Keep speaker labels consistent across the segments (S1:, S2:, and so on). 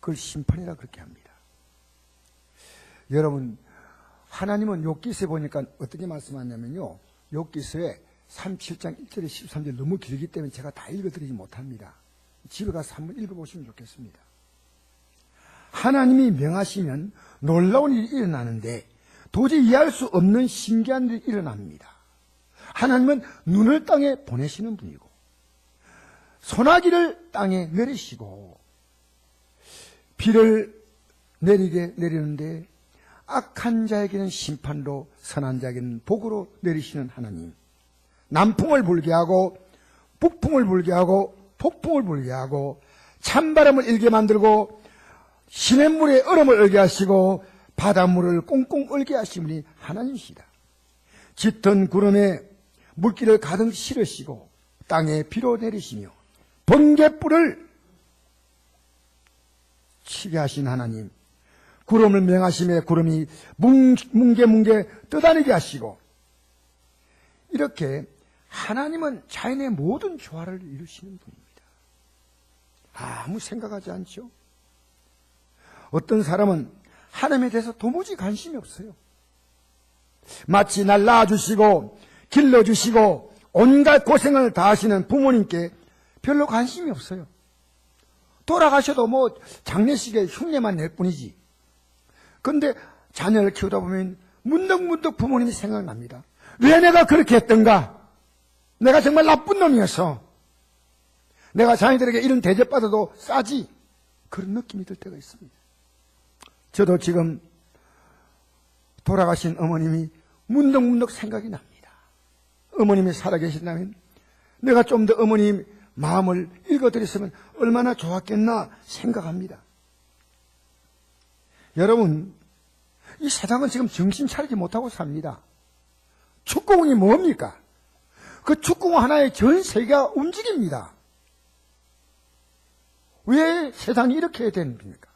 S1: 그걸 심판이라 그렇게 합니다. 여러분, 하나님은 욥기서에 보니까 어떻게 말씀하냐면요, 욥기서에 37장 1절에 13절 너무 길기 때문에 제가 다 읽어드리지 못합니다. 집에 가서 한번 읽어보시면 좋겠습니다. 하나님이 명하시면 놀라운 일이 일어나는데 도저히 이해할 수 없는 신기한 일이 일어납니다. 하나님은 눈을 땅에 보내시는 분이고 소나기를 땅에 내리시고 비를 내리는데 악한 자에게는 심판으로 선한 자에게는 복으로 내리시는 하나님. 남풍을 불게 하고 북풍을 불게 하고 폭풍을 불게 하고 찬바람을 일게 만들고 시냇물에 얼음을 얼게 하시고 바닷물을 꽁꽁 얼게 하신 분이 하나님이시다. 짙은 구름에 물기를 가득 실으시고 땅에 비로 내리시며 번갯불을 치게 하신 하나님. 구름을 명하심에 구름이 뭉게뭉게 떠다니게 하시고 이렇게 하나님은 자연의 모든 조화를 이루시는 분입니다. 아무 생각하지 않죠? 어떤 사람은 하나님에 대해서 도무지 관심이 없어요. 마치 날 낳아주시고 길러주시고 온갖 고생을 다하시는 부모님께 별로 관심이 없어요. 돌아가셔도 뭐 장례식에 흉내만 낼 뿐이지. 그런데 자녀를 키우다 보면 문득문득 부모님이 생각납니다. 왜 내가 그렇게 했던가? 내가 정말 나쁜 놈이었어. 내가 자녀들에게 이런 대접받아도 싸지. 그런 느낌이 들 때가 있습니다. 저도 지금 돌아가신 어머님이 문득문득 생각이 납니다. 어머님이 살아계신다면 내가 좀 더 어머님 마음을 읽어드렸으면 얼마나 좋았겠나 생각합니다. 여러분, 이 세상은 지금 정신 차리지 못하고 삽니다. 축구공이 뭡니까? 그 축구공 하나에 전 세계가 움직입니다. 왜 세상이 이렇게 해야 되는 겁니까?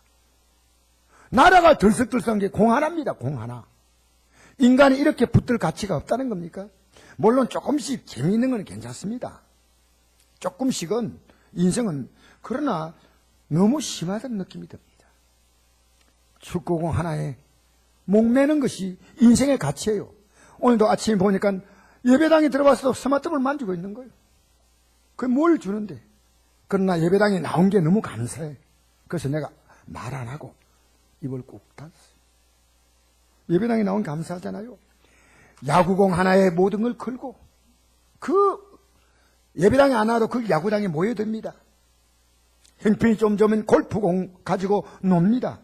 S1: 나라가 들썩들썩한 게 공 하나입니다. 공 하나. 인간이 이렇게 붙들 가치가 없다는 겁니까? 물론 조금씩 재미있는 건 괜찮습니다. 조금씩은 인생은 그러나 너무 심하다는 느낌이 듭니다. 축구공 하나에 목매는 것이 인생의 가치예요. 오늘도 아침에 보니까 예배당에 들어가서도 스마트폰을 만지고 있는 거예요. 그게 뭘 주는데. 그러나 예배당에 나온 게 너무 감사해. 그래서 내가 말 안 하고 입을 꾹 닫았어요. 예배당에 나온 게 감사하잖아요. 야구공 하나에 모든 걸 걸고 그 예배당에 안 와도 그 야구장에 모여듭니다. 형편이 좀 좋으면 골프공 가지고 놉니다.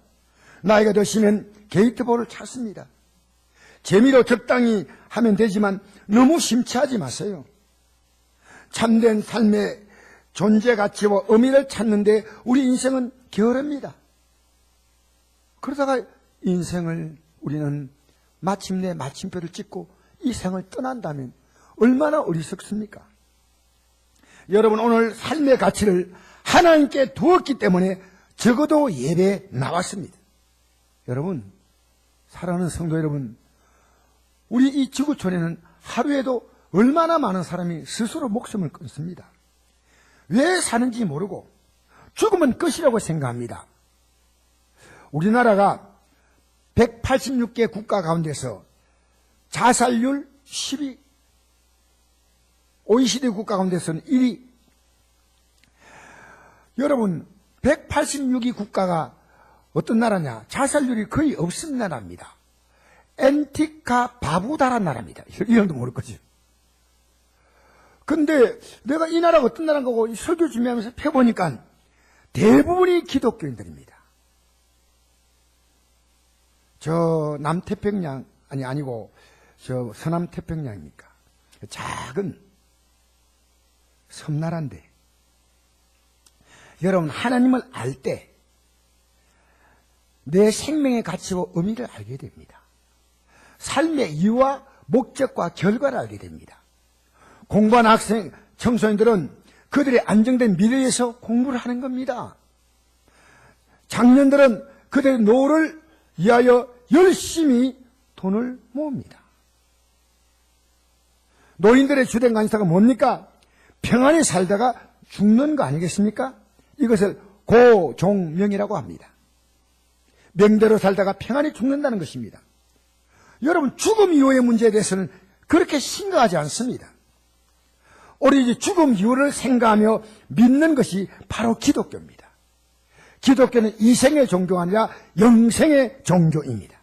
S1: 나이가 드시면 게이트볼을 찾습니다. 재미로 적당히 하면 되지만 너무 심취하지 마세요. 참된 삶의 존재 가치와 의미를 찾는데 우리 인생은 게으릅니다. 그러다가 인생을 우리는 마침내 마침표를 찍고 이 생을 떠난다면 얼마나 어리석습니까? 여러분, 오늘 삶의 가치를 하나님께 두었기 때문에 적어도 예배에 나왔습니다. 여러분, 사랑하는 성도 여러분, 우리 이 지구촌에는 하루에도 얼마나 많은 사람이 스스로 목숨을 끊습니다. 왜 사는지 모르고 죽으면 끝이라고 생각합니다. 우리나라가 186개 국가 가운데서 자살률 10위, OECD 국가 가운데서는 1위. 여러분, 186위 국가가 어떤 나라냐? 자살률이 거의 없는 나라입니다. 앤티카 바부다란 나라입니다. 이름도 모를 거죠. 근데 내가 이 나라가 어떤 나라인 거고 설교 준비하면서 펴보니까 대부분이 기독교인들입니다. 저 남태평양, 아니고 저 서남태평양입니까? 작은 섬나라인데 여러분, 하나님을 알 때 내 생명의 가치와 의미를 알게 됩니다. 삶의 이유와 목적과 결과를 알게 됩니다. 공부한 학생, 청소년들은 그들의 안정된 미래에 위해서 공부를 하는 겁니다. 장년들은 그들의 노후를 위하여 열심히 돈을 모읍니다. 노인들의 주된 관심사가 뭡니까? 평안히 살다가 죽는 거 아니겠습니까? 이것을 고종명이라고 합니다. 명대로 살다가 평안히 죽는다는 것입니다. 여러분, 죽음 이후의 문제에 대해서는 그렇게 심각하지 않습니다. 오로지 죽음 이후를 생각하며 믿는 것이 바로 기독교입니다. 기독교는 이생의 종교가 아니라 영생의 종교입니다.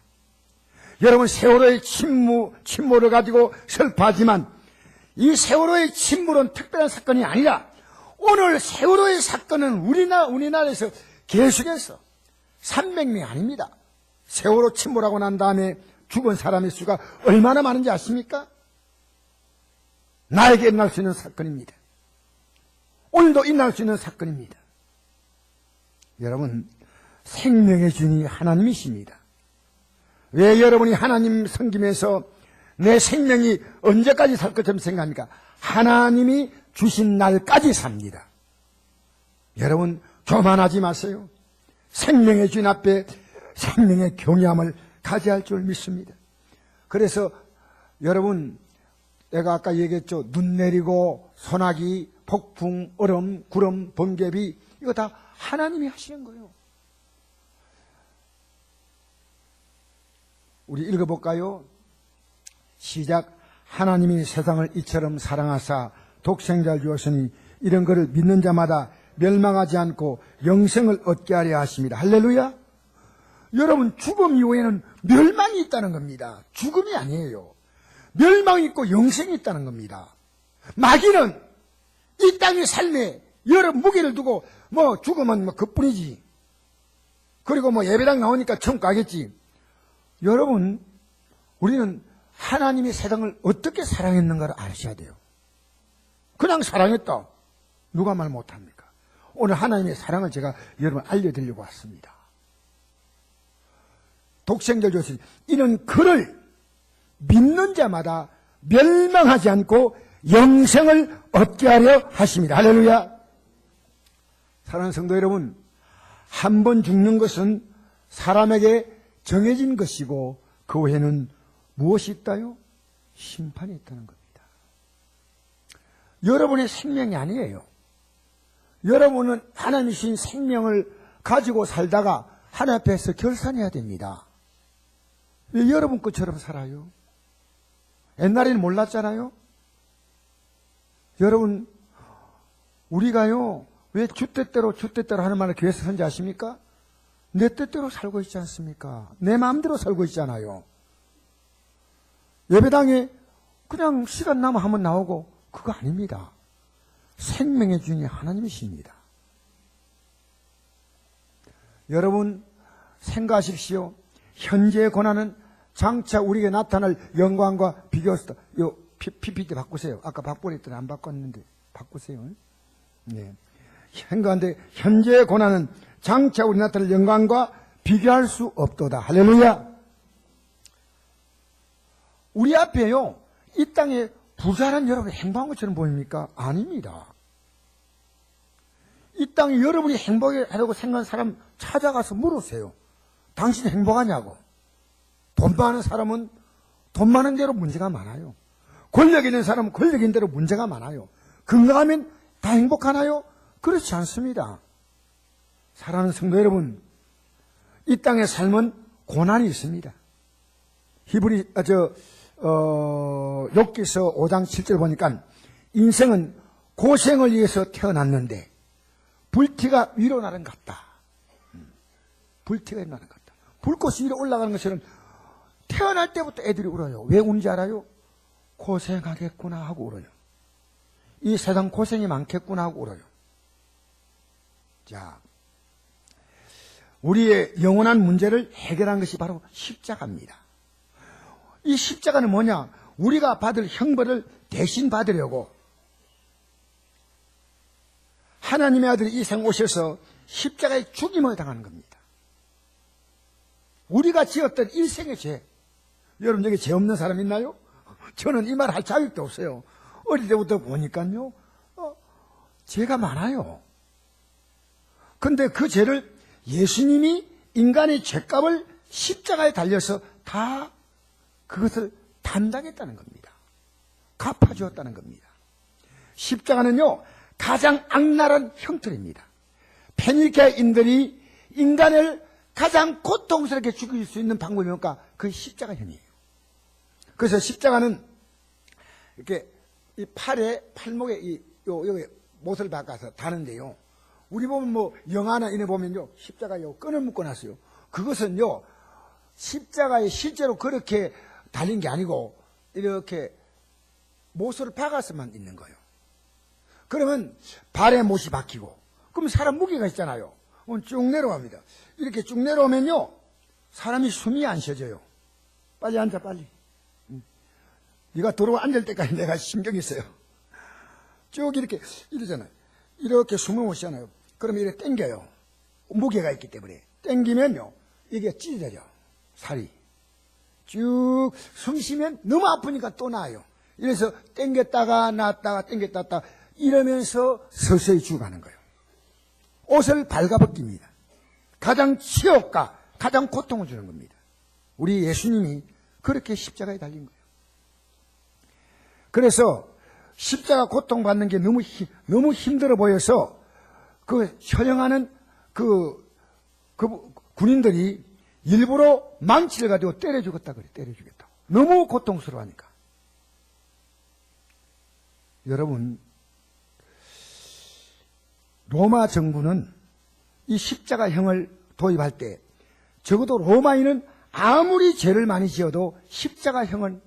S1: 여러분, 세월호의 침몰을 가지고 슬퍼하지만 이 세월호의 침몰은 특별한 사건이 아니라 오늘 세월호의 사건은 우리나라에서 계속해서 300명이 아닙니다. 세월호 침몰하고 난 다음에 죽은 사람의 수가 얼마나 많은지 아십니까? 나에게 일어날 수 있는 사건입니다. 오늘도 일어날 수 있는 사건입니다. 여러분, 생명의 주인이 하나님이십니다. 왜 여러분이 하나님 섬기면서 내 생명이 언제까지 살 것처럼 생각합니까? 하나님이 주신 날까지 삽니다. 여러분, 교만하지 마세요. 생명의 주인 앞에 생명의 경외함을 가져야 할 줄 믿습니다. 그래서 여러분, 내가 아까 얘기했죠. 눈 내리고 소나기, 폭풍, 얼음, 구름, 번개비, 이거 다 하나님이 하시는 거예요. 우리 읽어볼까요? 시작. 하나님이 세상을 이처럼 사랑하사 독생자를 주었으니 이런 것을 믿는 자마다 멸망하지 않고 영생을 얻게 하려 하십니다. 할렐루야. 여러분, 죽음 이후에는 멸망이 있다는 겁니다. 죽음이 아니에요. 멸망이 있고 영생이 있다는 겁니다. 마귀는 이 땅의 삶에 여러 무게를 두고 죽으면 그뿐이지. 그리고 예배당 나오니까 천국 가겠지. 여러분, 우리는 하나님이 세상을 어떻게 사랑했는가를 아셔야 돼요. 그냥 사랑했다. 누가 말 못합니까? 오늘 하나님의 사랑을 제가 여러분 알려드리려고 왔습니다. 독생자를 주신 이는 그를 믿는 자마다 멸망하지 않고 영생을 얻게 하려 하십니다. 할렐루야. 사랑하는 성도 여러분, 한 번 죽는 것은 사람에게 정해진 것이고 그 후에는 무엇이 있다요? 심판이 있다는 겁니다. 여러분의 생명이 아니에요. 여러분은 하나님이 주신 생명을 가지고 살다가 하나님 앞에서 결산해야 됩니다. 왜 여러분 것처럼 살아요? 옛날에는 몰랐잖아요? 여러분, 우리가요, 왜 주뜻대로 하는 말을 교회에서 선지 아십니까? 내 뜻대로 살고 있지 않습니까? 내 마음대로 살고 있잖아요. 예배당에 그냥 시간 나면 한번 나오고, 그거 아닙니다. 생명의 주인이 하나님이십니다. 여러분, 생각하십시오. 현재의 고난은 장차 우리에게 나타날 영광과 비교해서, PPT 바꾸세요. 아까 바꾸랬더니 안 바꿨는데, 바꾸세요. 네. 생각한데, 현재의 고난은 장차 우리 나타날 영광과 비교할 수 없도다. 할렐루야. 우리 앞에요, 이 땅에 부자란 여러분이 행복한 것처럼 보입니까? 아닙니다. 이 땅에 여러분이 행복하다고 생각하는 사람 찾아가서 물으세요. 당신 행복하냐고. 돈 많은 사람은 돈 많은 대로 문제가 많아요. 권력 있는 사람은 권력 있는 대로 문제가 많아요. 건강하면 다 행복하나요? 그렇지 않습니다. 사랑하는 성도 여러분, 이 땅의 삶은 고난이 있습니다. 욥기서 5장 7절 보니까 인생은 고생을 위해서 태어났는데 불티가 위로 나는 것 같다. 불티가 위로 나는 것 같다. 불꽃이 위로 올라가는 것처럼 태어날 때부터 애들이 울어요. 왜 우는지 알아요? 고생하겠구나 하고 울어요. 이 세상 고생이 많겠구나 하고 울어요. 자, 우리의 영원한 문제를 해결한 것이 바로 십자가입니다. 이 십자가는 뭐냐? 우리가 받을 형벌을 대신 받으려고 하나님의 아들이 이 세상 오셔서 십자가의 죽임을 당하는 겁니다. 우리가 지었던 일생의 죄. 여러분 여기 죄 없는 사람 있나요? 저는 이 말 할 자격도 없어요. 어릴 때부터 보니까요, 죄가 많아요. 근데 그 죄를 예수님이 인간의 죄값을 십자가에 달려서 다 그것을 담당했다는 겁니다. 갚아주었다는 겁니다. 십자가는요, 가장 악랄한 형틀입니다. 페니케인들이 인간을 가장 고통스럽게 죽일 수 있는 방법이 뭘까? 그 십자가형이에요. 그래서 십자가는 이렇게 이 팔목에 여기 못을 박아서 다는데요. 우리 보면 뭐 영화나 이래 보면요, 십자가요 끈을 묶어놨어요. 그것은요, 십자가에 실제로 그렇게 달린 게 아니고 이렇게 못을 박아서만 있는 거예요. 그러면 발에 못이 박히고, 그럼 사람 무게가 있잖아요. 쭉 내려갑니다. 이렇게 쭉 내려오면요, 사람이 숨이 안 쉬어져요. 빨리 앉아, 빨리. 네가 들어와 앉을 때까지 내가 신경이 써요. 쭉 이렇게 이러잖아요. 이렇게 숨을 못 쉬잖아요. 그러면 이렇게 당겨요. 무게가 있기 때문에. 당기면요, 이게 찢어져. 살이. 쭉 숨 쉬면 너무 아프니까 또 나아요. 이래서 당겼다가 놨다가 당겼다 놨다가 이러면서 서서히 죽어가는 거예요. 옷을 발가벗깁니다. 가장 치욕과 가장 고통을 주는 겁니다. 우리 예수님이 그렇게 십자가에 달린 거예요. 그래서 십자가 고통받는 게 너무 힘들어 보여서 그 현행하는 그 군인들이 일부러 망치를 가지고 때려 죽였다 그래. 때려 죽였다. 너무 고통스러워하니까. 여러분, 로마 정부는 이 십자가형을 도입할 때 적어도 로마인은 아무리 죄를 많이 지어도 십자가형은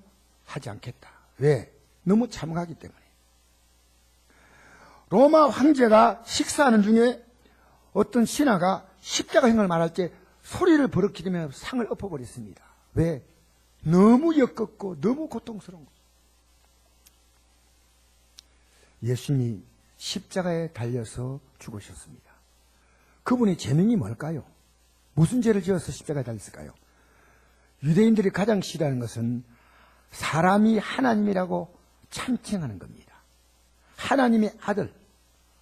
S1: 하지 않겠다. 왜? 너무 참혹하기 때문에. 로마 황제가 식사하는 중에 어떤 신하가 십자가형을 말할 때 소리를 버럭히며 상을 엎어버렸습니다. 왜? 너무 역겹고 너무 고통스러운 거죠. 예수님이 십자가에 달려서 죽으셨습니다. 그분의 죄명이 뭘까요? 무슨 죄를 지어서 십자가에 달렸을까요? 유대인들이 가장 싫어하는 것은 사람이 하나님이라고 참칭하는 겁니다. 하나님의 아들,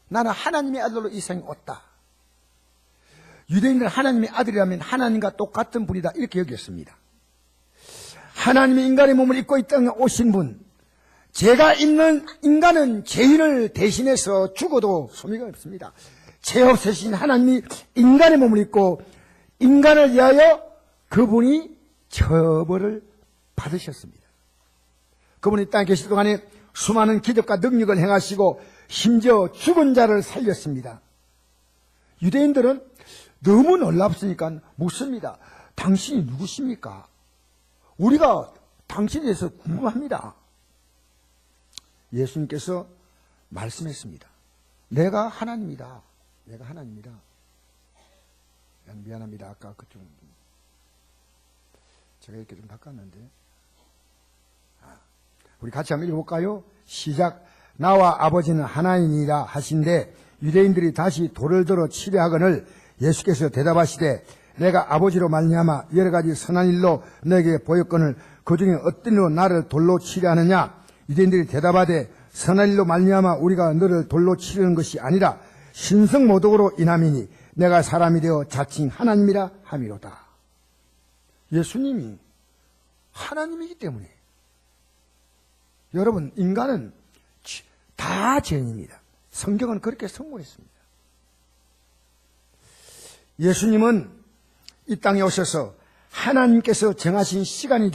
S1: 나는 하나님의 아들로 이 세상에 왔다. 유대인들은 하나님의 아들이라면 하나님과 똑같은 분이다, 이렇게 여겼습니다. 하나님이 인간의 몸을 입고 이 땅에 오신 분, 죄가 있는 인간은 죄인을 대신해서 죽어도 소미가 없습니다. 죄 없으신 하나님이 인간의 몸을 입고 인간을 위하여 그분이 처벌을 받으셨습니다. 그분이 땅에 계실 동안에 수많은 기적과 능력을 행하시고 심지어 죽은 자를 살렸습니다. 유대인들은 너무 놀랍으니까 묻습니다. 당신이 누구십니까? 우리가 당신에 대해서 궁금합니다. 예수님께서 말씀했습니다. 내가 하나님이다. 내가 하나님이다. 미안합니다. 아까 그쪽 제가 이렇게 좀 바꿨는데. 우리 같이 한번 읽어볼까요? 시작. 나와 아버지는 하나이니라 하신데 유대인들이 다시 돌을 들어 치려 하거늘 예수께서 대답하시되 내가 아버지로 말미암아 여러 가지 선한 일로 너에게 보였거늘 그중에 어떤 일로 나를 돌로 치려 하느냐? 유대인들이 대답하되 선한 일로 말미암아 우리가 너를 돌로 치려는 것이 아니라 신성모독으로 인함이니 내가 사람이 되어 자칭 하나님이라 함이로다. 예수님이 하나님이기 때문에 여러분, 인간은 다 죄인입니다. 성경은 그렇게 선고했습니다. 예수님은 이 땅에 오셔서 하나님께서 정하신 시간이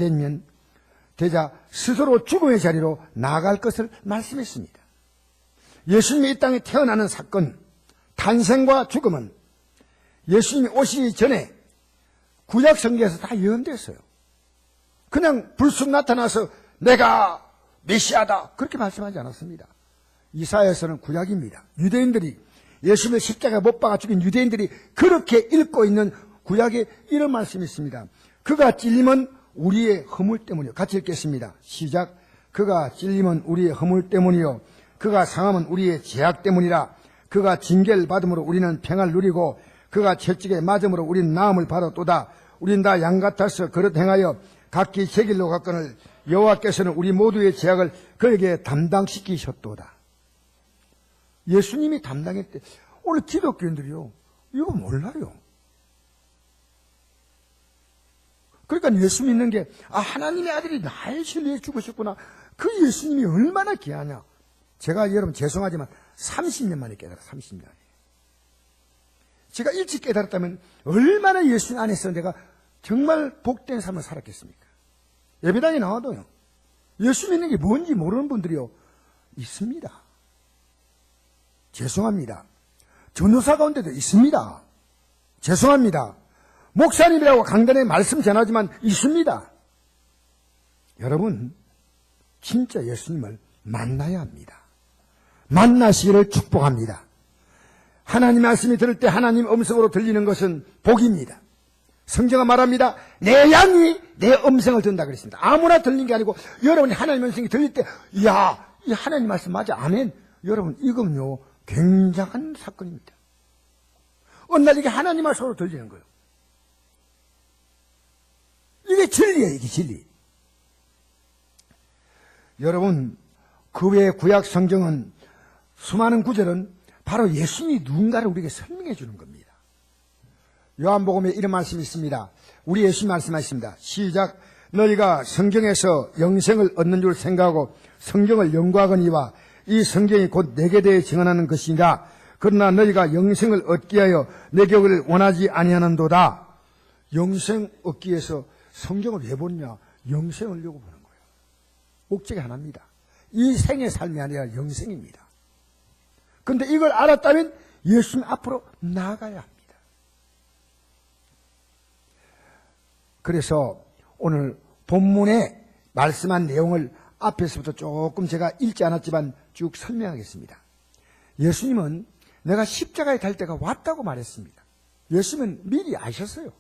S1: 되자 스스로 죽음의 자리로 나아갈 것을 말씀했습니다. 예수님이 이 땅에 태어나는 사건, 탄생과 죽음은 예수님이 오시기 전에 구약 성경에서 다 예언됐어요. 그냥 불쑥 나타나서 내가 메시아다 그렇게 말씀하지 않았습니다. 이사야서는 구약입니다. 유대인들이 예수님을 십자가에 못 박아 죽인 유대인들이 그렇게 읽고 있는 구약에 이런 말씀이 있습니다. 그가 찔림은 우리의 허물 때문이요. 같이 읽겠습니다. 시작. 그가 찔림은 우리의 허물 때문이요 그가 상함은 우리의 죄악 때문이라. 그가 징계를 받음으로 우리는 평안을 누리고 그가 채찍에 맞음으로 우리는 나음을 받았도다. 우린 다 양 같아서 그릇 행하여 각기 제 길로 갔거늘 여호와께서는 우리 모두의 죄악을 그에게 담당시키셨도다. 예수님이 담당했대. 오늘 기독교인들이요, 이거 몰라요. 그러니까 예수 믿는 게, 하나님의 아들이 날 신뢰해 죽으셨구나. 그 예수님이 얼마나 귀하냐. 제가 여러분 죄송하지만 30년 만에 깨달아, 30년 만에. 제가 일찍 깨달았다면 얼마나 예수님 안에서 내가 정말 복된 삶을 살았겠습니까? 예배당에 나와도요, 예수 믿는 게 뭔지 모르는 분들이요, 있습니다. 죄송합니다. 전도사 가운데도 있습니다. 죄송합니다. 목사님이라고 강단에 말씀 전하지만 있습니다. 여러분, 진짜 예수님을 만나야 합니다. 만나시기를 축복합니다. 하나님 말씀이 들을 때 하나님 음성으로 들리는 것은 복입니다. 성경은 말합니다. 내 양이 내 음성을 듣는다 그랬습니다. 아무나 들리는 게 아니고 여러분이 하나님 음성이 들릴 때, 이야, 이 하나님 말씀 맞아, 아멘. 여러분, 이건요 굉장한 사건입니다. 어느 날 이게 하나님 말씀으로 들리는 거예요. 이게 진리예요. 이게 진리. 여러분, 그 외에 구약 성경은 수많은 구절은 바로 예수님이 누군가를 우리에게 설명해 주는 겁니다. 요한복음에 이런 말씀이 있습니다. 우리 예수님 말씀하십니다. 시작. 너희가 성경에서 영생을 얻는 줄 생각하고 성경을 연구하거니와 이 성경이 곧 내게 대해 증언하는 것이니라. 그러나 너희가 영생을 얻기 위하여 내 격을 원하지 아니하는도다. 영생 얻기 위해서 성경을 왜 보느냐? 영생을 얻려고 보는 거예요. 목적이 하나입니다. 이 생의 삶이 아니라 영생입니다. 그런데 이걸 알았다면 예수님 앞으로 나아가야 합니다. 그래서 오늘 본문에 말씀한 내용을 앞에서부터 조금 제가 읽지 않았지만 쭉 설명하겠습니다. 예수님은 내가 십자가에 달 때가 왔다고 말했습니다. 예수님은 미리 아셨어요.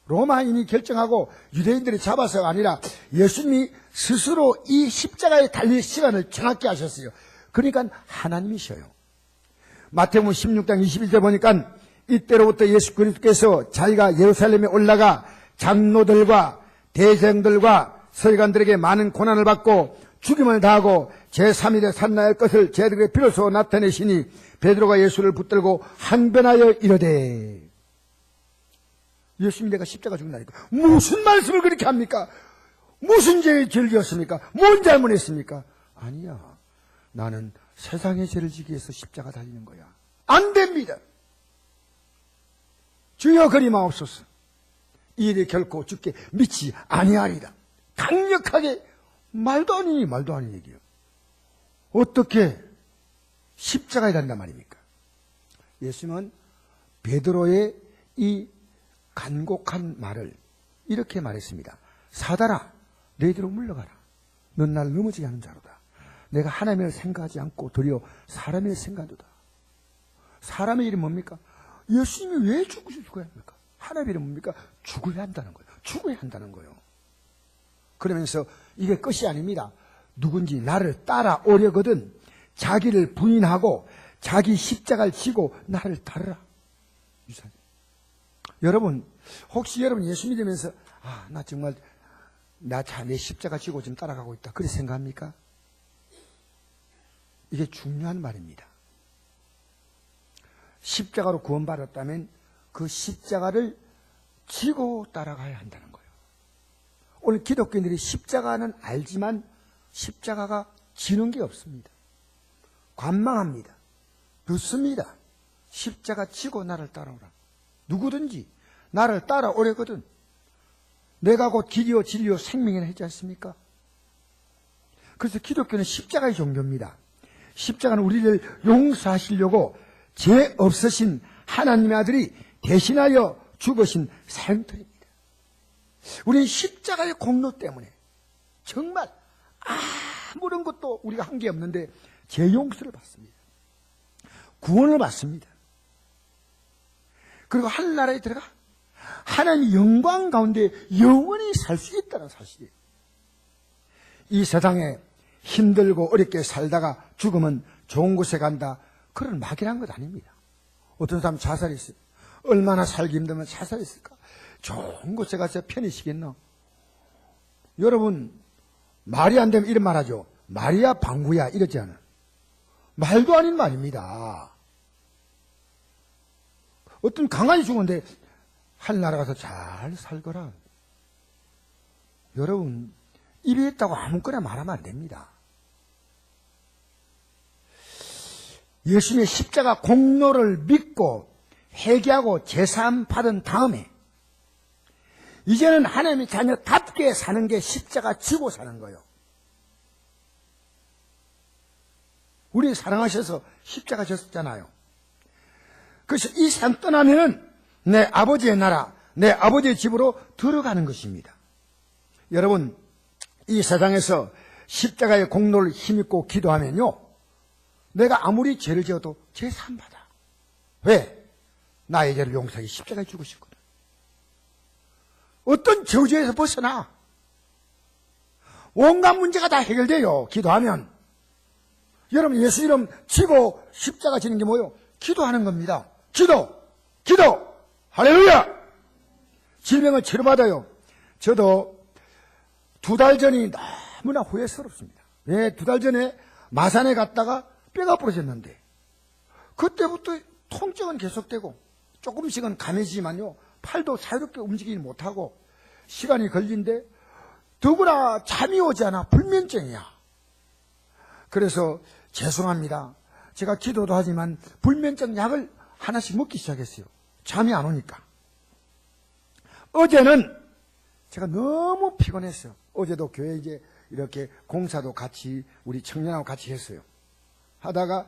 S1: 로마인이 결정하고 유대인들이 잡아서가 아니라 예수님이 스스로 이 십자가에 달릴 시간을 정확히 아셨어요. 그러니까 하나님이셔요. 마태복음 16장 21절 보니까 이때로부터 예수 그리스도께서 자기가 예루살렘에 올라가 장로들과 대제사장들과 서기관들에게 많은 고난을 받고 죽임을 당하고 제3일에 산나할 것을 제들에게 비로소 나타내시니 베드로가 예수를 붙들고 항변하여 이르되. 예수님이 내가 십자가 죽는다니까 무슨 말씀을 그렇게 합니까? 무슨 죄를 지었습니까? 뭔 잘못했습니까? 아니야, 나는 세상의 죄를 지기 위해서 십자가 달리는 거야. 안 됩니다. 주여 그리 마옵소서. 이 일이 결코 죽게 미치 아니하리라. 강력하게 말도 아닌 얘기예요. 어떻게 십자가에 달린단 말입니까? 예수님은 베드로의 이 간곡한 말을 이렇게 말했습니다. 사단아, 너희들로 물러가라. 넌 날 넘어지게 하는 자로다. 내가 하나님을 생각하지 않고 도리어 사람을 생각하도다. 사람의 일이 뭡니까? 예수님이 왜 죽어야 합니까? 하나님의 일은 뭡니까? 죽어야 한다는 거예요. 죽어야 한다는 거예요. 그러면서 이게 끝이 아닙니다. 누군지 나를 따라오려거든 자기를 부인하고 자기 십자가를 지고 나를 따르라. 유사님. 여러분, 혹시 여러분 예수 믿으면서 나 정말 내 십자가 지고 좀 따라가고 있다 그렇게 생각합니까? 이게 중요한 말입니다. 십자가로 구원받았다면 그 십자가를 지고 따라가야 한다는 거예요. 오늘 기독교인들이 십자가는 알지만 십자가가 지는 게 없습니다. 관망합니다. 듣습니다. 십자가 지고 나를 따라오라. 누구든지 나를 따라오려거든 내가 곧 길이요 진리요 생명이라 했지 않습니까? 그래서 기독교는 십자가의 종교입니다. 십자가는 우리를 용서하시려고 죄 없으신 하나님의 아들이 대신하여 죽으신 사형터입니다. 우리는 십자가의 공로 때문에 정말 아무런 것도 우리가 한 게 없는데 죄 용서를 받습니다. 구원을 받습니다. 그리고 하늘나라에 들어가 하나님의 영광 가운데 영원히 살 수 있다는 사실이에요. 이 세상에 힘들고 어렵게 살다가 죽으면 좋은 곳에 간다, 그런 막연한 것 아닙니다. 어떤 사람 자살했어요. 얼마나 살기 힘들면 자살했을까? 좋은 곳에 가서 편히 쉬겠나? 여러분, 말이 안 되면 이런 말 하죠. 말이야 방구야 이러지 않아요. 말도 아닌 말입니다. 어떤 강아지 죽었는데 하늘나라 가서 잘 살거라. 여러분, 입에 있다고 아무거나 말하면 안 됩니다. 예수님의 십자가 공로를 믿고 회개하고 제사함 받은 다음에 이제는 하나님의 자녀답게 사는 게 십자가 지고 사는 거예요. 우리 사랑하셔서 십자가 졌잖아요. 그래서 이 세상 떠나면은 내 아버지의 나라, 내 아버지의 집으로 들어가는 것입니다. 여러분, 이 세상에서 십자가의 공로를 힘입고 기도하면요, 내가 아무리 죄를 지어도 죄 사함받아. 왜? 나의 죄를 용서하기 십자가에 죽으셨거든. 어떤 저주에서 벗어나. 온갖 문제가 다 해결돼요, 기도하면. 여러분, 예수 이름 치고 십자가 지는 게 뭐예요? 기도하는 겁니다. 기도! 할렐루야! 질병을 치료받아요. 저도 2달 전이 너무나 후회스럽습니다. 왜? 2달 전에 마산에 갔다가 뼈가 부러졌는데 그때부터 통증은 계속되고 조금씩은 감해지지만요, 팔도 자유롭게 움직이지 못하고 시간이 걸린데 더구나 잠이 오지 않아. 불면증이야. 그래서 죄송합니다. 제가 기도도 하지만 불면증 약을 하나씩 먹기 시작했어요. 잠이 안 오니까. 어제는 제가 너무 피곤했어요. 어제도 교회 이제 이렇게 공사도 같이 우리 청년하고 같이 했어요. 하다가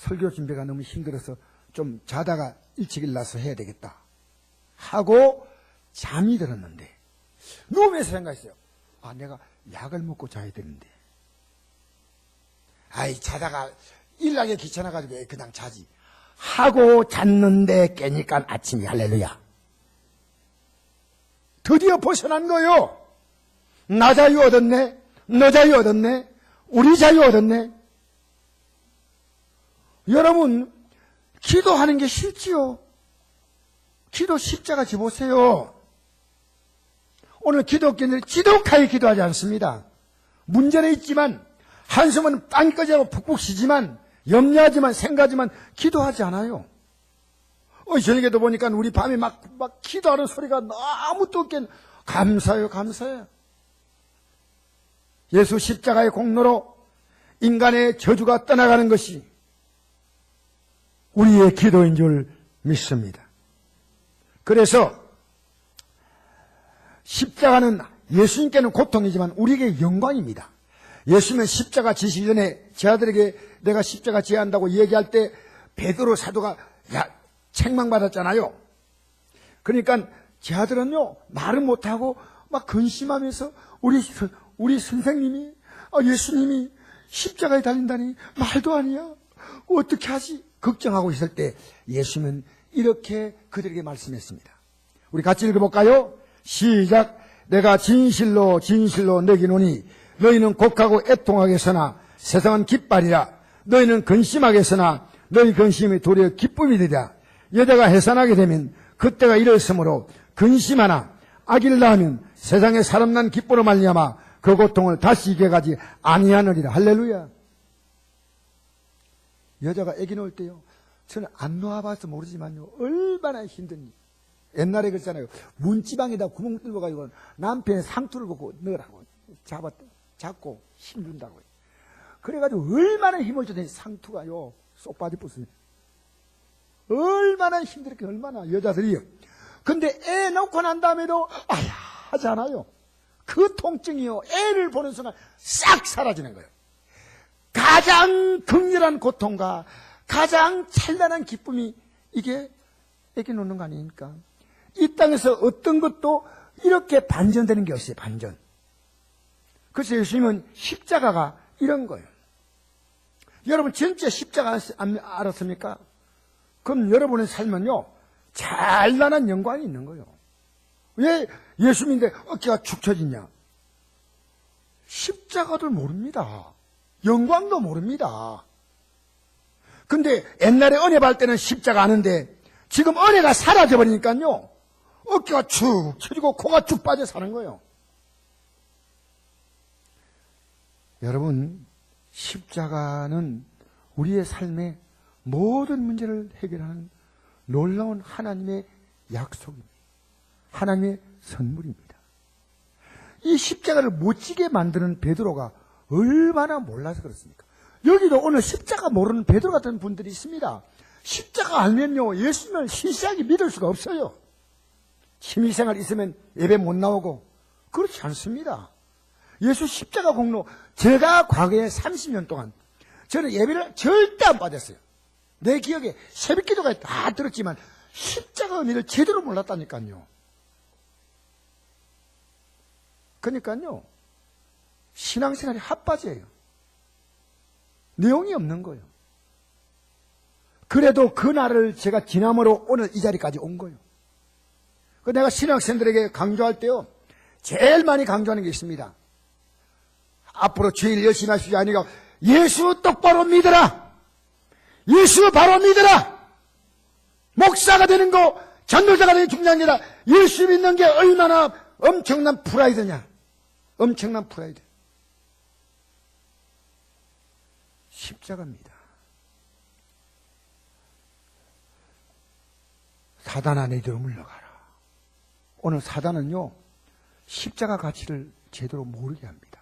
S1: 설교 준비가 너무 힘들어서 좀 자다가 일찍 일어나서 해야 되겠다 하고 잠이 들었는데 누우면서 생각했어요. 내가 약을 먹고 자야 되는데 자다가 일하기 귀찮아가지고 그냥 자지 하고 잤는데 깨니까 아침이 할렐루야. 드디어 벗어난 거요. 나 자유 얻었네, 너 자유 얻었네, 우리 자유 얻었네. 여러분, 기도하는 게 싫지요. 기도 십자가 지보세요. 오늘 기독교인들 지독하게 기도하지 않습니다. 문제는 있지만 한숨은 빵꺼지고 푹푹 쉬지만 염려하지만 생각하지만 기도하지 않아요. 저녁에도 보니까 우리 밤에 막 기도하는 소리가 너무 뜨겁게 감사해요. 예수 십자가의 공로로 인간의 저주가 떠나가는 것이 우리의 기도인 줄 믿습니다. 그래서 십자가는 예수님께는 고통이지만 우리에게 영광입니다. 예수님은 십자가 지시기 전에 제 아들에게 내가 십자가 지어야 한다고 얘기할 때 베드로 사도가 책망받았잖아요. 그러니까 제 아들은요, 말은 못하고 막 근심하면서 우리 선생님이, 예수님이 십자가에 달린다니 말도 아니야. 어떻게 하지? 걱정하고 있을 때 예수님은 이렇게 그들에게 말씀했습니다. 우리 같이 읽어볼까요? 시작. 내가 진실로 내기노니 너희는 곡하고 애통하겠으나 세상은 기빨이라. 너희는 근심하겠으나 너희 근심이 도리어 기쁨이 되리라. 여자가 해산하게 되면 그때가 이르렀으므로 근심하나 아기를 낳으면 세상에 사람 난 기쁨으로 말미암아 그 고통을 다시 이겨가지 아니하느니라. 할렐루야. 여자가 아기 낳을 때요, 저는 안 놓아봐서 모르지만요, 얼마나 힘든지. 옛날에 그랬잖아요. 문지방에다 구멍 뚫어가지고 남편의 상투를 걷고 넣으라고 잡고 힘준다고요. 그래가지고 얼마나 힘을 줬더니 상투가요 쏙 빠져버렸어요. 얼마나 힘들었게, 얼마나 여자들이요. 근데 애 낳고 난 다음에도 하잖아요. 그 통증이요, 애를 보는 순간 싹 사라지는 거예요. 가장 극렬한 고통과 가장 찬란한 기쁨이 이게 애기 놓는 거 아닙니까? 이 땅에서 어떤 것도 이렇게 반전되는 게 없어요. 반전. 그래서 예수님은 십자가가 이런 거예요. 여러분 진짜 십자가 알았습니까? 그럼 여러분의 삶은요, 찬란한 영광이 있는 거예요. 왜 예수님인데 어깨가 축 처지냐? 십자가도 모릅니다. 영광도 모릅니다. 근데 옛날에 은혜 받을 때는 십자가 아는데 지금 은혜가 사라져버리니까요, 어깨가 축 처지고 코가 쭉 빠져 사는 거예요. 여러분, 십자가는 우리의 삶의 모든 문제를 해결하는 놀라운 하나님의 약속입니다. 하나님의 선물입니다. 이 십자가를 못 지게 만드는 베드로가 얼마나 몰라서 그렇습니까? 여기도 오늘 십자가 모르는 베드로 같은 분들이 있습니다. 십자가 알면요, 예수님을 신실하게 믿을 수가 없어요. 취미생활 있으면 예배 못 나오고, 그렇지 않습니다. 예수 십자가 공로, 제가 과거에 30년 동안 저는 예배를 절대 안 받았어요. 내 기억에 새벽 기도가 다 들었지만 십자가 의미를 제대로 몰랐다니까요. 그러니까요, 신앙생활이 핫바지예요. 내용이 없는 거예요. 그래도 그날을 제가 지남으로 오늘 이 자리까지 온 거예요. 내가 신학생들에게 강조할 때요, 제일 많이 강조하는 게 있습니다. 앞으로 주일 열심히 하시지 아니고 예수 똑바로 믿어라. 예수 바로 믿어라. 목사가 되는 거, 전도자가 되는 게 중요한 게 아니라 예수 믿는 게 얼마나 엄청난 프라이드냐. 엄청난 프라이드. 십자가입니다. 사단아, 너희들 물러가라. 오늘 사단은요, 십자가 가치를 제대로 모르게 합니다.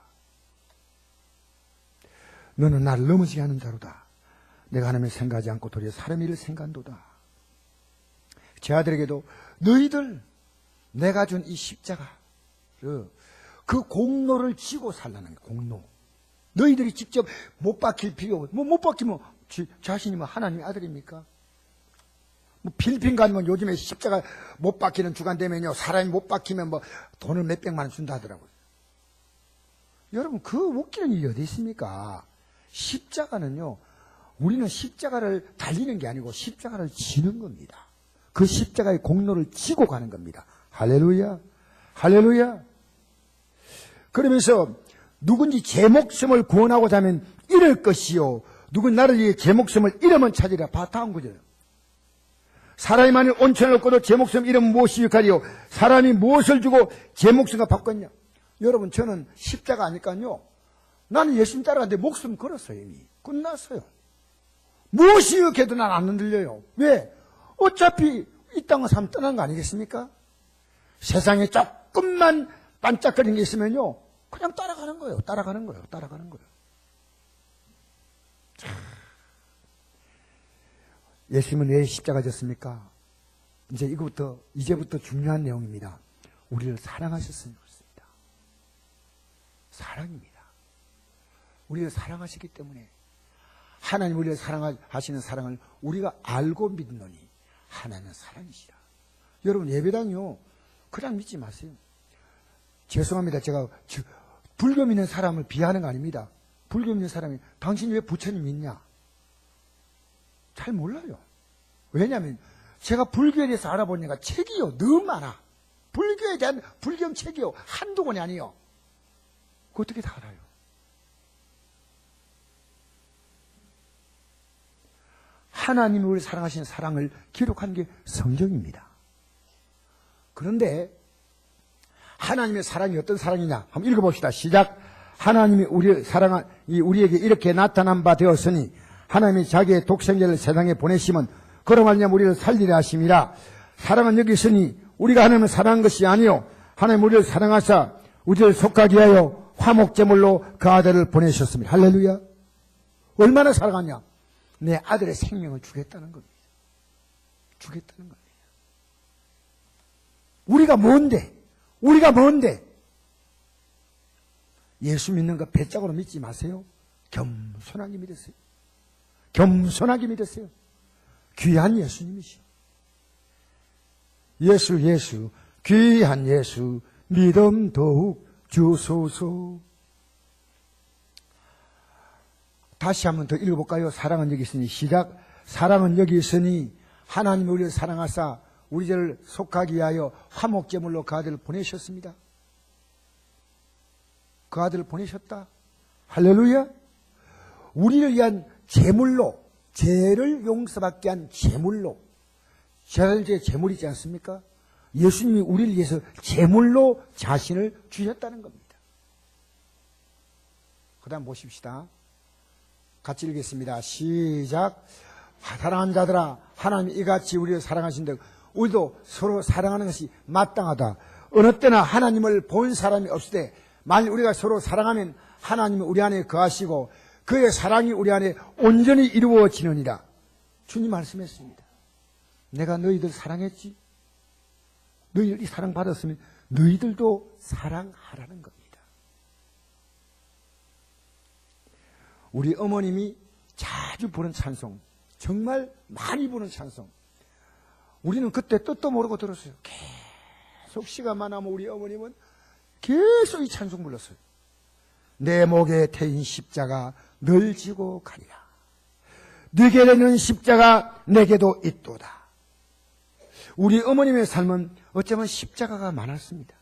S1: 너는 나를 넘어지게 하는 자로다. 내가 하나님을 생각하지 않고 도리어 사람 일을 생각한도다. 제 아들에게도 너희들 내가 준 이 십자가 그 공로를 지고 살라는 거야. 공로. 너희들이 직접 못 박힐 필요, 못 박히면 자신이 하나님의 아들입니까? 필리핀 가면 요즘에 십자가 못 박히는 주간 되면요, 사람이 못 박히면 돈을 몇백만 원 준다 하더라고요. 여러분, 그 웃기는 일이 어디 있습니까? 십자가는요, 우리는 십자가를 달리는 게 아니고 십자가를 지는 겁니다. 그 십자가의 공로를 지고 가는 겁니다. 할렐루야. 할렐루야. 그러면서 누군지 제 목숨을 구원하고자 하면 잃을 것이요, 누군 나를 위해 제 목숨을 잃으면 찾으리라. 다음 구절. 사람이 만일 온천을 얻고도 제 목숨 잃으면 무엇이 유익하리요? 사람이 무엇을 주고 제 목숨과 바꿨냐? 여러분, 저는 십자가 아니까요, 나는 예수님 따라가는데 목숨 걸었어요. 이미 끝났어요. 무엇이 유익해도 난 안 흔들려요. 왜? 어차피 이 땅을 사람 떠난 거 아니겠습니까? 세상에 조금만 반짝거리는 게 있으면요, 그냥 따라가는 거예요. 따라가는 거예요. 따라가는 거예요. 자, 예수님은 왜 십자가 졌습니까? 이제부터 중요한 내용입니다. 우리를 사랑하셨으니 그렇습니다. 사랑입니다. 우리를 사랑하시기 때문에 하나님 우리를 사랑하시는 사랑을 우리가 알고 믿노니 하나님은 사랑이시라. 여러분, 예배당이요, 그냥 믿지 마세요. 죄송합니다. 제가 불교 믿는 사람을 비하하는 거 아닙니다. 불교 믿는 사람이 당신이 왜 부처님 믿냐? 잘 몰라요. 왜냐하면 제가 불교에 대해서 알아보니까 책이요, 너무 많아. 불교에 대한 불경 책이요, 한두 권이 아니에요. 그거 어떻게 다 알아요? 하나님이 우리를 사랑하시는 사랑을 기록한 게 성경입니다. 그런데 하나님의 사랑이 어떤 사랑이냐? 한번 읽어봅시다. 시작. 하나님이 우리에게 이렇게 나타난 바 되었으니 하나님이 자기의 독생자를 세상에 보내시면 그로 말미암아 우리를 살리려 하심이라. 사랑은 여기 있으니 우리가 하나님을 사랑한 것이 아니요, 하나님 우리를 사랑하사 우리를 속하게 하여 화목제물로 그 아들을 보내셨습니다. 할렐루야. 얼마나 사랑하냐? 내 아들의 생명을 주겠다는 겁니다. 주겠다는 겁니다. 우리가 뭔데? 예수 믿는 거 배짱으로 믿지 마세요. 겸손하게 믿으세요. 겸손하게 믿으세요. 귀한 예수님이시오. 예수, 귀한 예수, 믿음 더욱 주소서. 다시 한번 더 읽어볼까요? 사랑은 여기 있으니, 시작. 사랑은 여기 있으니 하나님이 우리를 사랑하사 우리 죄를 속하기 위하여 화목제물로 그 아들을 보내셨습니다. 그 아들을 보내셨다. 할렐루야. 우리를 위한 제물로, 죄를 용서받게 한 제물로, 죄의 제물이지 않습니까? 예수님이 우리를 위해서 제물로 자신을 주셨다는 겁니다. 그 다음 보십시다. 같이 읽겠습니다. 시작. 사랑하는 자들아, 하나님이 이같이 우리를 사랑하신다. 우리도 서로 사랑하는 것이 마땅하다. 어느 때나 하나님을 본 사람이 없을 때, 만일 우리가 서로 사랑하면 하나님은 우리 안에 거하시고 그의 사랑이 우리 안에 온전히 이루어지느니라. 주님 말씀했습니다. 내가 너희들 사랑했지? 너희들이 사랑받았으면 너희들도 사랑하라는 겁니다. 우리 어머님이 자주 부른 찬송, 정말 많이 부른 찬송, 우리는 그때 뜻도 모르고 들었어요. 계속 시간만 하면 우리 어머님은 계속 이 찬송 불렀어요. 내 목에 태인 십자가 널 지고 가리라. 네게는 십자가 내게도 있도다. 우리 어머님의 삶은 어쩌면 십자가가 많았습니다.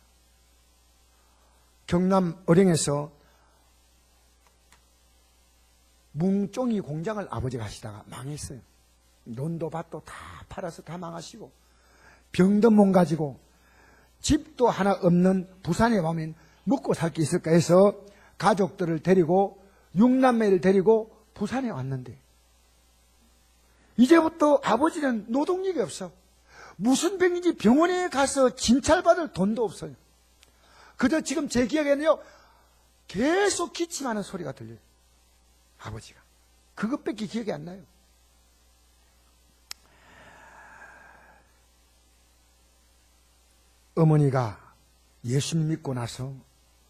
S1: 경남 어령에서 뭉종이 공장을 아버지가 하시다가 망했어요. 논도 밭도 다 팔아서 다 망하시고 병든 몸 가지고 집도 하나 없는 부산에 가면 먹고 살 게 있을까 해서 가족들을 데리고 6남매를 데리고 부산에 왔는데 이제부터 아버지는 노동력이 없어. 무슨 병인지 병원에 가서 진찰받을 돈도 없어요. 그저 지금 제 기억에는요, 계속 기침하는 소리가 들려요. 아버지가. 그것밖에 기억이 안 나요. 어머니가 예수 믿고 나서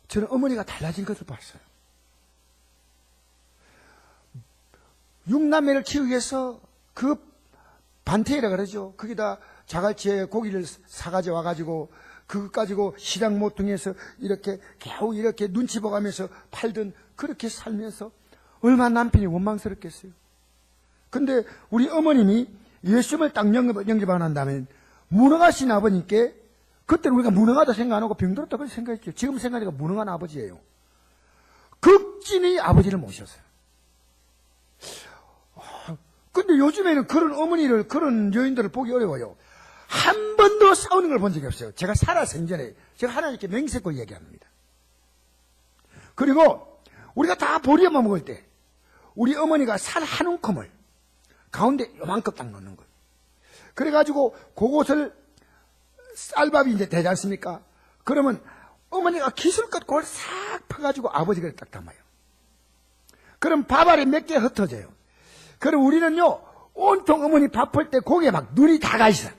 S1: 저는 어머니가 달라진 것을 봤어요. 6남매를 키우기 위해서 그 반태이라 그러죠. 거기다 자갈치에 고기를 사가져 와가지고 그것 가지고 시장 모퉁이에서 이렇게 겨우 이렇게 눈치 보가면서 팔던 그렇게 살면서 얼마나 남편이 원망스럽겠어요. 근데 우리 어머님이 예수님을 딱 영접하고 난 다음에 무능하신 아버님께 그때는 우리가 무능하다 생각 안 하고 병들었다고 생각했죠. 지금 생각하니까 무능한 아버지예요. 극진히 아버지를 모셨어요. 근데 요즘에는 그런 어머니를, 그런 여인들을 보기 어려워요. 한 번도 싸우는 걸 본 적이 없어요. 제가 살아 생전에. 제가 하나님께 맹세코 얘기합니다. 그리고 우리가 다 보리밥만 먹을 때 우리 어머니가 살 한 움큼을 가운데 요만큼 딱 넣는 거예요. 그래가지고 그것을 쌀밥이 이제 되지 않습니까? 그러면 어머니가 기술껏 그걸 싹 퍼가지고 아버지가 딱 담아요. 그럼 밥알이 몇 개 흩어져요. 그럼 우리는요, 온통 어머니 밥할 때 고기에 막 눈이 다 가 있어요.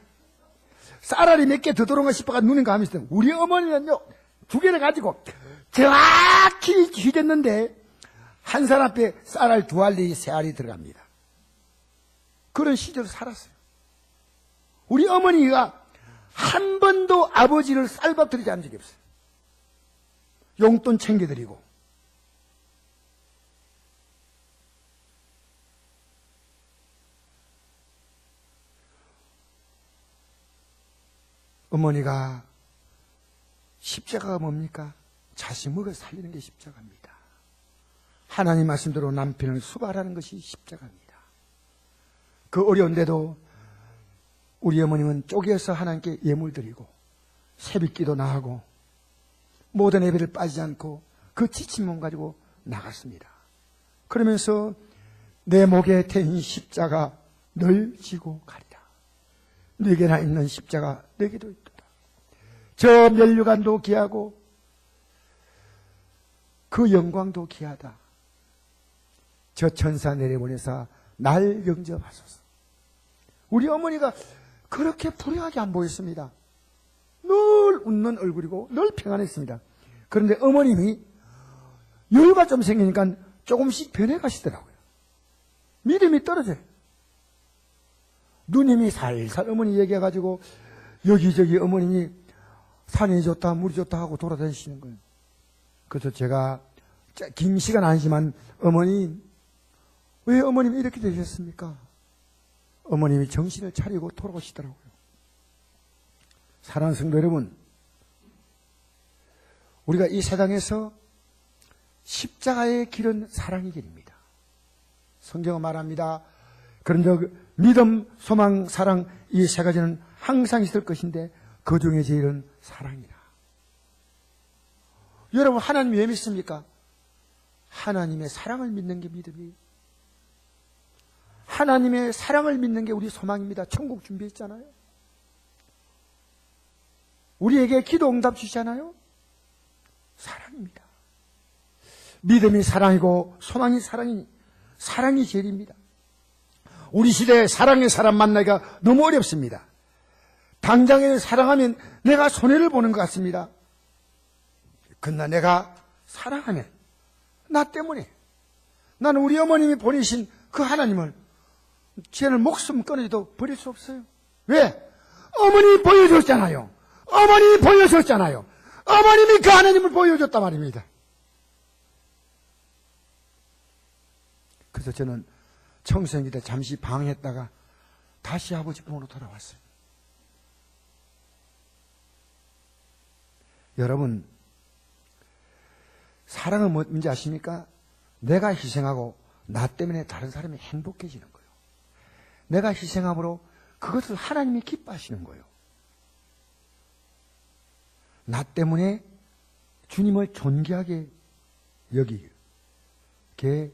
S1: 쌀알이 몇 개 더 들어온가 싶어가 눈이 감이 있어요. 우리 어머니는요, 두 개를 가지고 정확히 휘졌는데 한 사람 앞에 쌀알 두 알이 세 알이 들어갑니다. 그런 시절을 살았어요. 우리 어머니가 한 번도 아버지를 쌀밥 드리지 않은 적이 없어요. 용돈 챙겨드리고. 어머니가 십자가가 뭡니까? 자식 먹여 살리는 게 십자가입니다. 하나님 말씀대로 남편을 수발하는 것이 십자가입니다. 그 어려운데도 우리 어머님은 쪼개서 하나님께 예물 드리고 새벽기도 나하고 모든 예배를 빠지지 않고 그 지친 몸 가지고 나갔습니다. 그러면서 내 목에 태인 십자가 널 지고 가리라. 네게나 있는 십자가 내게도 있도다. 저 면류관도 귀하고 그 영광도 귀하다. 저 천사 내려보내사 날 영접하소서. 우리 어머니가 그렇게 불행하게 안 보였습니다. 늘 웃는 얼굴이고 늘 평안했습니다. 그런데 어머님이 여유가 좀 생기니까 조금씩 변해가시더라고요. 믿음이 떨어져요. 누님이 살살 어머니 얘기해가지고 여기저기 어머님이 산이 좋다 물이 좋다 하고 돌아다니시는 거예요. 그래서 제가 긴 시간 아니지만 어머니 왜 어머님이 이렇게 되셨습니까? 어머님이 정신을 차리고 돌아오시더라고요. 사랑하는 성도 여러분, 우리가 이 세상에서 십자가의 길은 사랑의 길입니다. 성경은 말합니다. 그런즉 믿음, 소망, 사랑 이 세 가지는 항상 있을 것인데 그 중에 제일은 사랑이라. 여러분 하나님 왜 믿습니까? 하나님의 사랑을 믿는 게 믿음이에요. 하나님의 사랑을 믿는 게 우리 소망입니다. 천국 준비했잖아요. 우리에게 기도 응답 주시잖아요. 사랑입니다. 믿음이 사랑이고 소망이 사랑이니 사랑이 제일입니다. 우리 시대에 사랑의 사람 만나기가 너무 어렵습니다. 당장에 사랑하면 내가 손해를 보는 것 같습니다. 그러나 내가 사랑하면 나 때문에 나는 우리 어머님이 보내신 그 하나님을 쟤는 목숨 끊어도 버릴 수 없어요. 왜? 어머님이 보여줬잖아요. 어머님이 보여줬잖아요. 어머님이 그 하나님을 보여줬단 말입니다. 그래서 저는 청소년기 때 잠시 방황했다가 다시 아버지 품으로 돌아왔어요. 여러분, 사랑은 뭔지 아십니까? 내가 희생하고 나 때문에 다른 사람이 행복해지는 거예요. 내가 희생함으로 그것을 하나님이 기뻐하시는 거예요. 나 때문에 주님을 존귀하게 여기게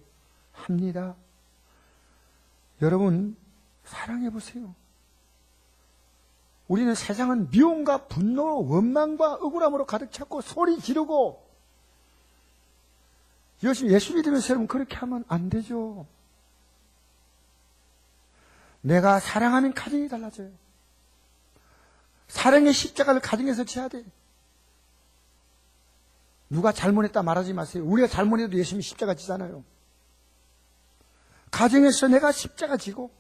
S1: 합니다. 여러분, 사랑해 보세요. 우리는 세상은 미움과 분노, 원망과 억울함으로 가득 찼고 소리 지르고 예수 믿으면서 여러분 그렇게 하면 안 되죠. 내가 사랑하면 가정이 달라져요. 사랑의 십자가를 가정에서 지어야 돼. 누가 잘못했다 말하지 마세요. 우리가 잘못해도 예수님이 십자가 지잖아요. 가정에서 내가 십자가 지고,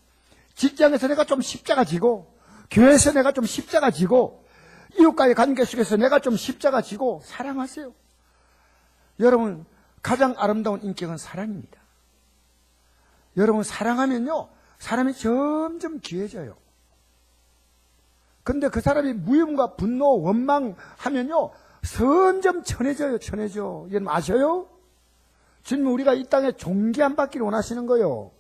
S1: 직장에서 내가 좀 십자가 지고, 교회에서 내가 좀 십자가 지고, 이웃과의 관계 속에서 내가 좀 십자가 지고, 사랑하세요. 여러분, 가장 아름다운 인격은 사랑입니다. 여러분, 사랑하면요, 사람이 점점 귀해져요. 근데 그 사람이 무움과 분노, 원망하면요, 점점 천해져요, 천해져. 여러분 아셔요? 주님은 우리가 이 땅에 존귀한 받기를 원하시는 거예요.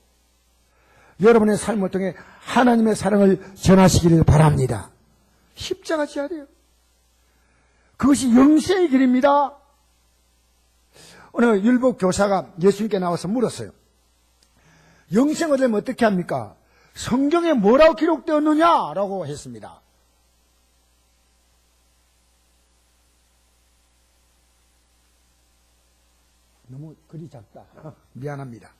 S1: 여러분의 삶을 통해 하나님의 사랑을 전하시기를 바랍니다. 십자가 지어야 돼요. 그것이 영생의 길입니다. 어느 율법 교사가 예수님께 나와서 물었어요. 영생을 얻으면 어떻게 합니까? 성경에 뭐라고 기록되었느냐라고 했습니다. 너무 글이 작다. 미안합니다.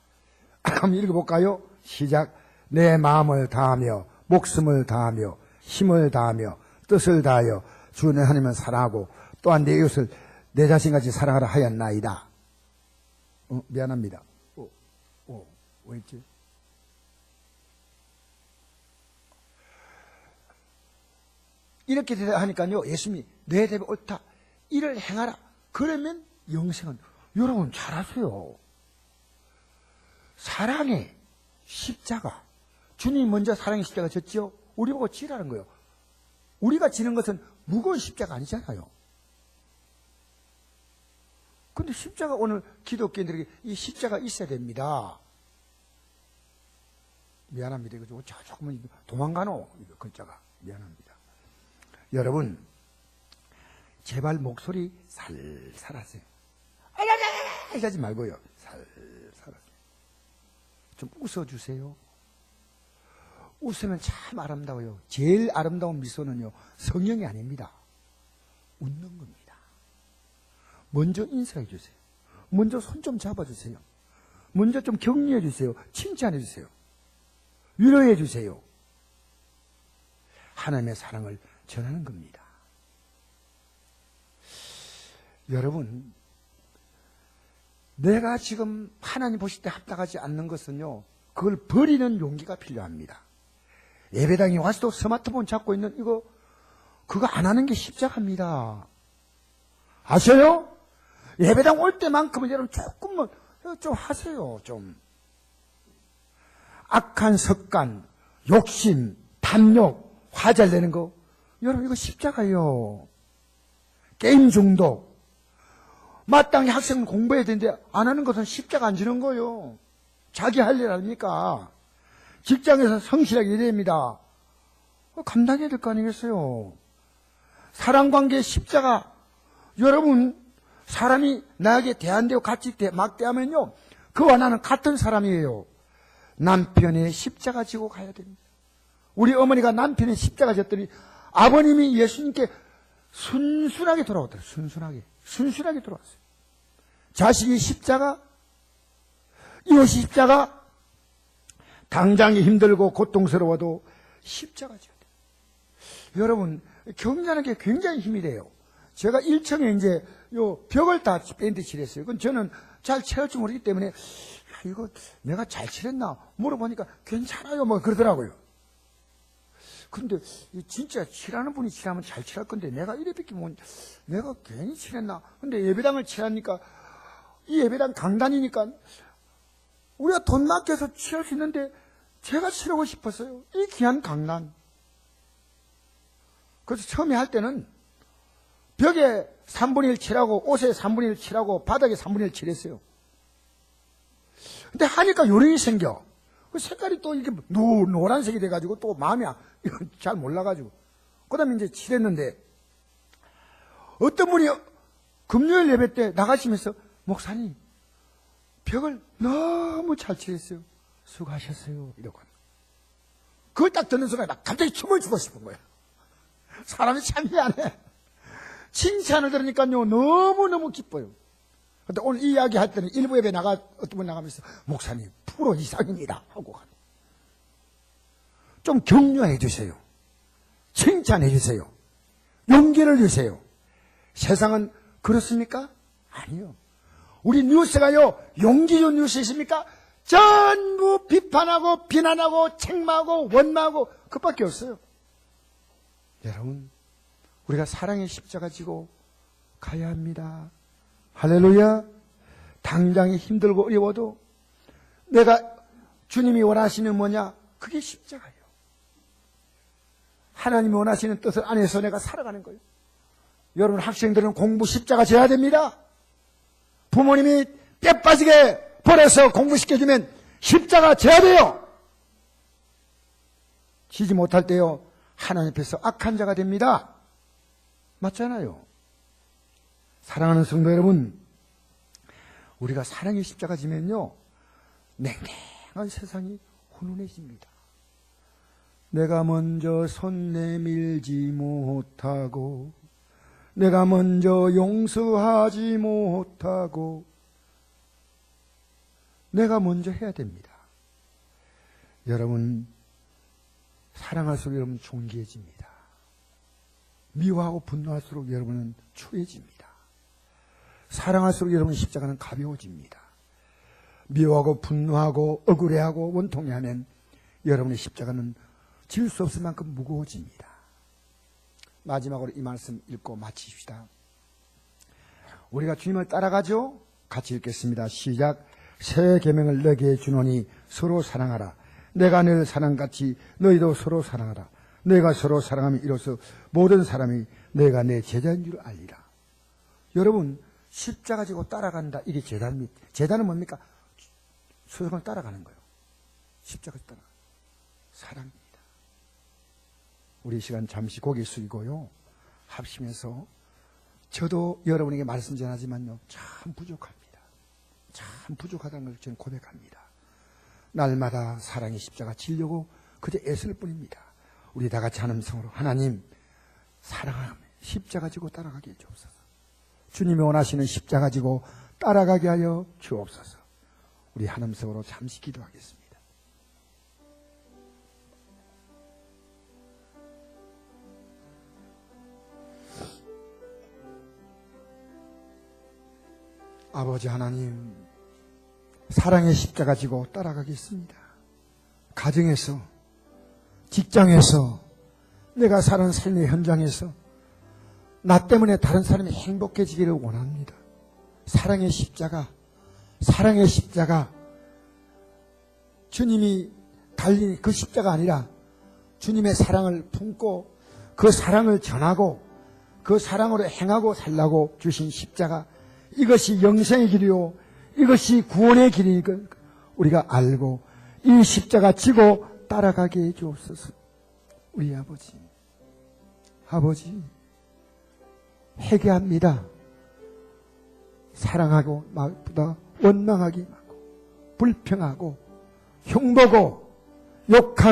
S1: 한번 읽어볼까요? 시작. 내 마음을 다하며 목숨을 다하며 힘을 다하며 뜻을 다하여 주 내 하나님을 사랑하고 또한 내 이웃을 내 자신같이 사랑하라 하였나이다. 미안합니다. 왜 있지? 이렇게 하니까요, 예수님이 내 대비 옳다. 이를 행하라. 그러면 영생은, 여러분 잘하세요. 사랑의 십자가. 주님이 먼저 사랑의 십자가 졌죠? 우리 보고 지라는 거예요. 우리가 지는 것은 무거운 십자가 아니잖아요. 근데 십자가, 오늘 기독교인들에게 이 십자가 있어야 됩니다. 미안합니다. 이거 조금만 도망가노. 이거 글자가. 미안합니다. 여러분, 제발 목소리 살살 하세요. 이러지 말고요. 살살 하세요. 좀 웃어주세요. 웃으면 참 아름다워요. 제일 아름다운 미소는요, 성형이 아닙니다. 웃는 겁니다. 먼저 인사해 주세요. 먼저 손 좀 잡아주세요. 먼저 좀 격려해 주세요. 칭찬해 주세요. 위로해 주세요. 하나님의 사랑을 전하는 겁니다. 여러분, 내가 지금 하나님 보실 때 합당하지 않는 것은요, 그걸 버리는 용기가 필요합니다. 예배당에 와서도 스마트폰 잡고 있는 이거, 그거 안 하는 게 십자가입니다. 아셔요? 예배당 올 때만큼은 여러분 조금만 좀 하세요, 좀. 악한 습관, 욕심, 탐욕, 화잘내는 거, 여러분 이거 십자가예요. 게임 중독. 마땅히 학생은 공부해야 되는데 안 하는 것은 십자가 안 지는 거예요. 자기 할 일 아닙니까? 직장에서 성실하게 일해야 됩니다. 감당해야 될 거 아니겠어요? 사랑관계 십자가. 여러분, 사람이 나에게 대한되고 같이 막대하면요, 그와 나는 같은 사람이에요. 남편의 십자가 지고 가야 됩니다. 우리 어머니가 남편의 십자가 졌더니 아버님이 예수님께 순순하게 돌아왔더라고요. 순순하게 돌아왔어요. 자식이 십자가, 이웃이 십자가, 당장이 힘들고 고통스러워도 십자가 져야 돼요. 여러분, 경주하는 게 굉장히 힘이 돼요. 제가 1층에 이제 요 벽을 다 페인트 칠했어요. 그건 저는 잘 칠할 줄 모르기 때문에, 야, 이거 내가 잘 칠했나? 물어보니까 괜찮아요. 뭐 그러더라고요. 근데 진짜 칠하는 분이 칠하면 잘 칠할 건데 내가 이래밖에 뭐 내가 괜히 칠했나? 근데 예배당을 칠하니까 이 예배당 강단이니까 우리가 돈 맡겨서 칠할 수 있는데 제가 칠하고 싶었어요. 이 귀한 강단. 그래서 처음에 할 때는 벽에 3분의 1 칠하고 옷에 3분의 1 칠하고 바닥에 3분의 1 칠했어요. 근데 하니까 요령이 생겨. 그 색깔이 또 이렇게 노란색이 돼가지고 또 마음이 잘 몰라가지고. 그 다음에 이제 칠했는데 어떤 분이 금요일 예배 때 나가시면서 목사님 벽을 너무 잘 칠했어요. 수고하셨어요. 이러고. 그걸 딱 듣는 순간 막 갑자기 춤을 추고 싶은 거예요. 사람이 참 희한해. 칭찬을 들으니까요 너무너무 기뻐요. 근데 오늘 이 이야기 할 때는 일부 예배 어떤 분 나가면서 목사님 프로 이상입니다 하고 가요. 좀 격려해 주세요. 칭찬해 주세요. 용기를 주세요. 세상은 그렇습니까? 아니요. 우리 뉴스가요 용기 준 뉴스 있습니까? 전부 비판하고 비난하고 책망하고 원망하고 그밖에 없어요. 여러분, 우리가 사랑의 십자가 지고 가야 합니다. 할렐루야. 당장이 힘들고 어려워도 내가 주님이 원하시는 뭐냐? 그게 십자가예요. 하나님이 원하시는 뜻을 안에서 내가 살아가는 거예요. 여러분 학생들은 공부 십자가 져야 됩니다. 부모님이 때 빠지게 벌어서 공부시켜주면 십자가 져야 돼요. 지지 못할 때요 하나님 앞에서 악한 자가 됩니다. 맞잖아요. 사랑하는 성도 여러분, 우리가 사랑의 십자가 지면요 냉랭한 세상이 훈훈해집니다. 내가 먼저 손 내밀지 못하고 내가 먼저 용서하지 못하고 내가 먼저 해야 됩니다. 여러분, 사랑할수록 여러분 존귀해집니다. 미워하고 분노할수록 여러분은 추해집니다. 사랑할수록 여러분 십자가는 가벼워집니다. 미워하고 분노하고 억울해하고 원통해하면 여러분의 십자가는 질 수 없을 만큼 무거워집니다. 마지막으로 이 말씀 읽고 마치십시다. 우리가 주님을 따라가죠? 같이 읽겠습니다. 시작. 새 계명을 너희에게 주노니 서로 사랑하라. 내가 늘 사랑같이 너희도 서로 사랑하라. 내가 서로 사랑하면 이로써 모든 사람이 내가 내 제자인 줄 알리라. 여러분, 십자가 지고 따라간다. 이게 제단입니다. 제단은 뭡니까? 수성을 따라가는 거예요. 십자가 따라 사랑입니다. 우리 시간 잠시 고개 숙이고요 합심해서 저도 여러분에게 말씀 전하지만요 참 부족합니다. 참 부족하다는 걸 저는 고백합니다. 날마다 사랑의 십자가 지려고 그저 애쓸 뿐입니다. 우리 다 같이 하는 성으로 하나님 사랑하며 십자가 지고 따라가게 해주옵소서. 주님이 원하시는 십자가 지고 따라가게 하여 주옵소서. 우리 하나님 성으로 잠시 기도하겠습니다. 아버지 하나님, 사랑의 십자가 지고 따라가겠습니다. 가정에서, 직장에서, 내가 사는 삶의 현장에서 나 때문에 다른 사람이 행복해지기를 원합니다. 사랑의 십자가, 사랑의 십자가, 주님이 달린 그 십자가 아니라 주님의 사랑을 품고 그 사랑을 전하고 그 사랑으로 행하고 살라고 주신 십자가, 이것이 영생의 길이요 이것이 구원의 길인 걸 우리가 알고 이 십자가 지고 따라가게 해 주옵소서. 우리 아버지 회개합니다. 사랑하고 마음보다 원망하기 많고 불평하고 흉보고 욕하고